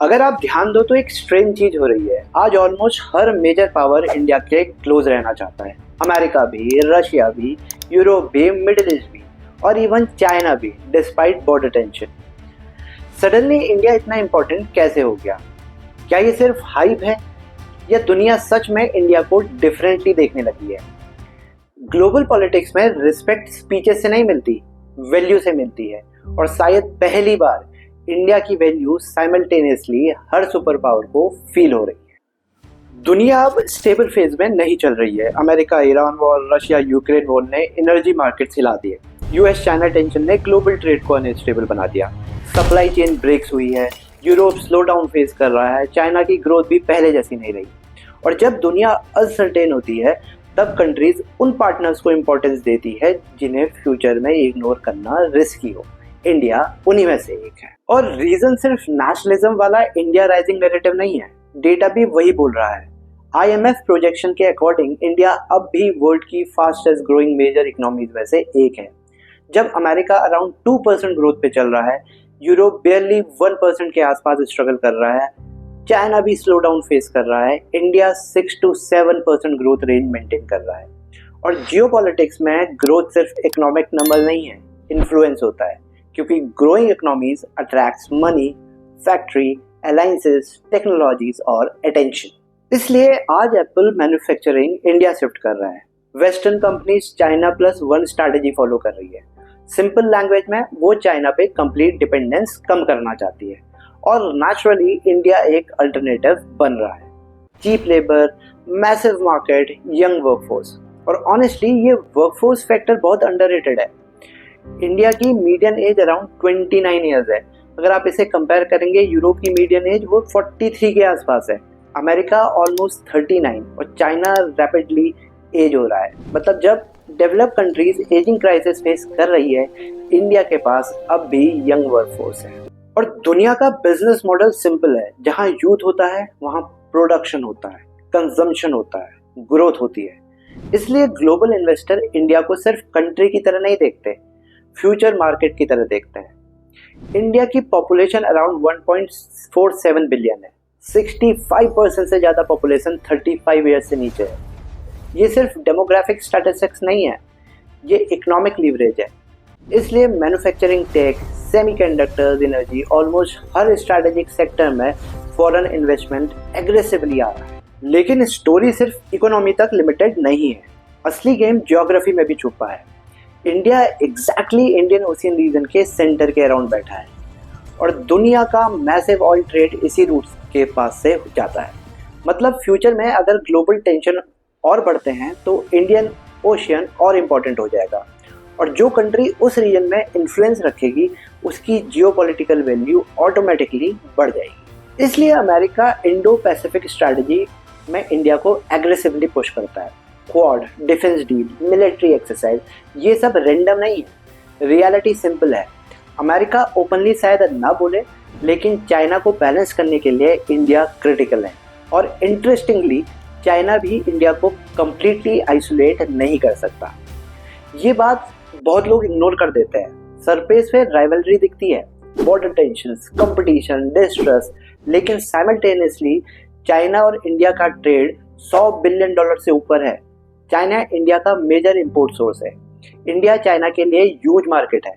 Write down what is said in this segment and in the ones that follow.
अगर आप ध्यान दो तो एक स्ट्रेंज चीज हो रही है। आज ऑलमोस्ट हर मेजर पावर इंडिया के क्लोज रहना चाहता है। अमेरिका भी, रशिया भी, यूरोप भी, मिडिल ईस्ट भी और इवन चाइना भी, despite border tension. Suddenly India इतना इंपॉर्टेंट कैसे हो गया? क्या ये सिर्फ हाइप है या दुनिया सच में इंडिया को डिफरेंटली देखने लगी है? ग्लोबल पॉलिटिक्स में रिस्पेक्ट स्पीचेस से नहीं मिलती, वैल्यू से मिलती है। और शायद पहली बार इंडिया की वैल्यू साइमल्टेनियसली हर सुपर पावर को फील हो रही है। दुनिया अब स्टेबल फेज में नहीं चल रही है। America Iran war, Russia Ukraine war ने एनर्जी मार्केट हिला दिए। यूएस चाइना टेंशन ने ग्लोबल ट्रेड को अनस्टेबल बना दिया। सप्लाई चेन ब्रेक्स हुई है। यूरोप स्लो डाउन फेस कर रहा है। चाइना की ग्रोथ भी पहले जैसी नहीं रही। और जब दुनिया अनसर्टेन होती है तब कंट्रीज उन पार्टनर्स को इंपॉर्टेंस देती है जिन्हें फ्यूचर में इग्नोर करना रिस्की हो। इंडिया उन्हीं में से एक है। और रीजन सिर्फ नेशनलिज्म वाला इंडिया राइजिंग नैरेटिव नहीं है, डेटा भी वही बोल रहा है। आईएमएफ प्रोजेक्शन के अकॉर्डिंग इंडिया अब भी वर्ल्ड की फास्टेस्ट ग्रोइंग मेजर इकोनॉमीज में से एक है। जब अमेरिका अराउंड 2% ग्रोथ पे चल रहा है, यूरोप बेयरली 1% के आसपास स्ट्रगल कर रहा है, चाइना भी स्लो डाउन फेस कर रहा है, India 6 to 7% growth range maintain कर रहा है। और जियोपॉलिटिक्स में ग्रोथ सिर्फ इकोनॉमिक नंबर नहीं है, इन्फ्लुएंस होता है, क्योंकि growing economies attracts money, factory, alliances, technologies और अटेंशन। इसलिए आज एप्पल मैन्युफैक्चरिंग इंडिया शिफ्ट कर रहा है। Western companies China +1 strategy follow कर रही है। सिंपल लैंग्वेज में वो चाइना पे कंप्लीट डिपेंडेंस कम करना चाहती है और नेचुरली इंडिया एक अल्टरनेटिव बन रहा है। Cheap labour, massive market, young workforce. और ऑनेस्टली ये वर्कफोर्स फैक्टर बहुत अंडररेटेड है। इंडिया की मीडियन एज अराउंड 29 ईयर्स है। अगर आप इसे कंपेयर करेंगे, यूरोप की मीडियन एज वो 43 के आसपास है, अमेरिका ऑलमोस्ट 39 और चाइना रैपिडली एज हो रहा है। मतलब जब develop countries ageing crisis face कर रही है, इंडिया के पास अब भी यंग वर्कफोर्स है। और दुनिया का बिजनेस मॉडल सिंपल है, जहाँ यूथ होता है वहाँ प्रोडक्शन होता है, कंजम्पशन होता है, ग्रोथ होती है। इसलिए ग्लोबल इन्वेस्टर इंडिया को सिर्फ कंट्री की तरह नहीं देखते, फ्यूचर मार्केट की तरह देखते हैं। इंडिया की पॉपुलेशन अराउंड 1.47 बिलियन है। 65% से ज़्यादा पॉपुलेशन 35 ईयर्स से नीचे है। ये सिर्फ डेमोग्राफिक स्टैटिस्टिक्स नहीं है, ये इकोनॉमिक लीवरेज है। इसलिए manufacturing, tech, semiconductors, energy, almost हर स्ट्रैटेजिक सेक्टर में फॉरेन इन्वेस्टमेंट एग्रेसिवली आ रहा है। लेकिन स्टोरी सिर्फ इकोनॉमी तक लिमिटेड नहीं है, असली गेम ज्योग्राफी में भी छुपा है। India exactly Indian Ocean region के सेंटर के अराउंड बैठा है और दुनिया का मैसिव ऑयल ट्रेड इसी रूट के पास से जाता है। मतलब फ्यूचर में अगर ग्लोबल टेंशन और बढ़ते हैं तो इंडियन ओशियन और इम्पोर्टेंट हो जाएगा। और जो कंट्री उस रीजन में इन्फ्लुएंस रखेगी उसकी जियोपॉलिटिकल वैल्यू ऑटोमेटिकली बढ़ जाएगी। इसलिए अमेरिका इंडो पैसिफिक स्ट्रैटेजी में इंडिया को एग्रेसिवली पुश करता है। Quad, defence deal, military exercise, ये सब रैंडम नहीं है, रियलिटी सिंपल है। अमेरिका ओपनली शायद ना बोले, लेकिन चाइना को बैलेंस करने के लिए इंडिया क्रिटिकल है। और इंटरेस्टिंगली चाइना भी इंडिया को कम्प्लीटली आइसोलेट नहीं कर सकता। ये बात बहुत लोग इग्नोर कर देते हैं। सरफेस पे राइवलरी दिखती है, बॉर्डर टेंशंस, कंपटीशन, डिस्ट्रस्ट, लेकिन साइमल्टेनियसली चाइना और इंडिया का ट्रेड $100 बिलियन से ऊपर है। चाइना इंडिया का मेजर इंपोर्ट सोर्स है। इंडिया चाइना के लिए ह्यूज मार्केट है।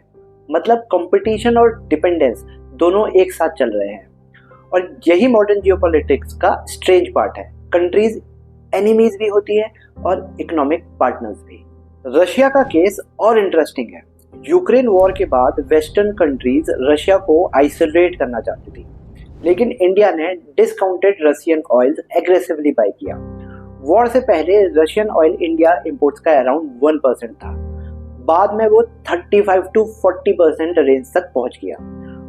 मतलब कंपटीशन और डिपेंडेंस दोनों एक साथ चल रहे हैं। और यही मॉडर्न जियोपॉलिटिक्स का स्ट्रेंज पार्ट है। कंट्रीज एनिमीज भी होती है और इकोनॉमिक पार्टनर्स भी। रशिया का केस और इंटरेस्टिंग है। यूक्रेन वॉर के बाद वेस्टर्न कंट्रीज रशिया को आइसोलेट करना चाहती थी, लेकिन इंडिया ने discounted Russian oil aggressively buy किया। वॉर से पहले रशियन ऑयल इंडिया इंपोर्ट्स का अराउंड 1% था, बाद में वो 35 to 40% रेंज तक पहुंच गया।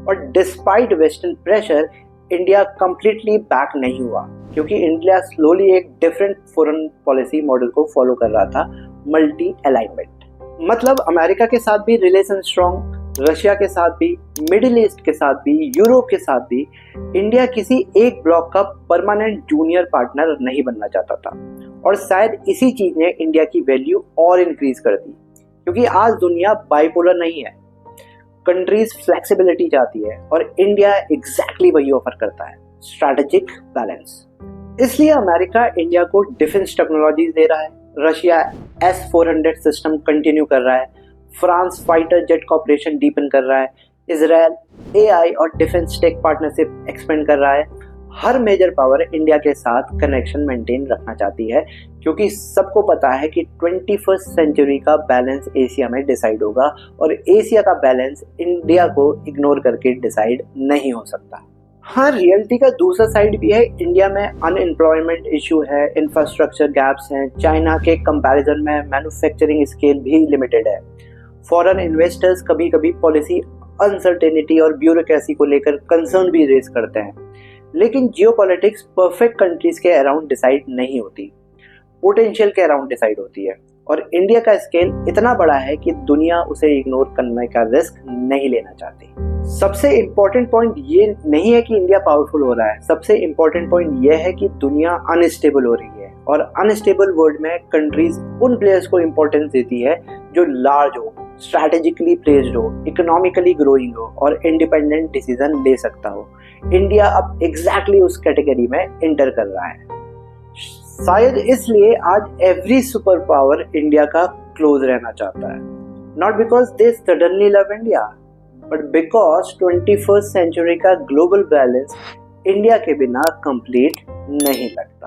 और despite western pressure India completely back नहीं हुआ, क्योंकि इंडिया स्लोली एक डिफरेंट फॉरेन पॉलिसी मॉडल को फॉलो कर रहा था, मल्टी अलाइनमेंट। मतलब अमेरिका के साथ भी रिलेशन स्ट्रॉन्ग, रशिया के साथ भी, मिडिल ईस्ट के साथ भी, यूरोप के साथ भी। इंडिया किसी एक ब्लॉक का परमानेंट जूनियर पार्टनर नहीं बनना चाहता था। और शायद इसी चीज ने इंडिया की वैल्यू और इंक्रीज कर दी, क्योंकि आज दुनिया बाइपोलर नहीं है। कंट्रीज फ्लेक्सिबिलिटी चाहती है और इंडिया एग्जैक्टली वही ऑफर करता है, स्ट्रैटेजिक बैलेंस। इसलिए अमेरिका इंडिया को डिफेंस टेक्नोलॉजीज दे रहा है, रशिया S-400 सिस्टम कंटिन्यू कर रहा है, France fighter jet cooperation deepen कर रहा है, इजराइल AI और डिफेंस टेक पार्टनरशिप एक्सपेंड कर रहा है। हर मेजर पावर इंडिया के साथ कनेक्शन मेंटेन रखना चाहती है, क्योंकि सबको पता है कि 21st सेंचुरी का बैलेंस एशिया में डिसाइड होगा और एशिया का बैलेंस इंडिया को इग्नोर करके डिसाइड नहीं हो सकता। हाँ, रियलिटी का दूसरा साइड भी है। इंडिया में अनएम्प्लॉयमेंट इशू है, इंफ्रास्ट्रक्चर गैप्स हैं, चाइना के कंपैरिजन में मैन्युफैक्चरिंग स्केल भी लिमिटेड है। फॉरेन इन्वेस्टर्स कभी कभी पॉलिसी अनसर्टेनिटी और ब्यूरोक्रेसी को लेकर कंसर्न भी रेज करते हैं, लेकिन जियोपॉलिटिक्स परफेक्ट कंट्रीज के अराउंड डिसाइड नहीं होती, पोटेंशियल के अराउंड डिसाइड होती है। और इंडिया का स्केल इतना बड़ा है कि दुनिया उसे इग्नोर करने का रिस्क नहीं लेना चाहती। सबसे इम्पोर्टेंट पॉइंट ये नहीं है कि इंडिया पावरफुल हो रहा है, सबसे इम्पोर्टेंट पॉइंट ये है कि दुनिया अनस्टेबल हो रही है, और अनस्टेबल वर्ल्ड में कंट्रीज उन प्लेयर्स को इम्पोर्टेंस देती है जो लार्ज हो, स्ट्रैटेजिकली प्लेस्ड हो, इकोनॉमिकली ग्रोइंग हो और इंडिपेंडेंट डिसीजन ले सकता हो। इंडिया अब एग्जैक्टली उस कैटेगरी में एंटर कर रहा है। शायद इसलिए आज एवरी सुपर पावर इंडिया का क्लोज रहना चाहता है, not because they suddenly love India, but because 21st century का ग्लोबल बैलेंस इंडिया के बिना कंप्लीट नहीं लगता।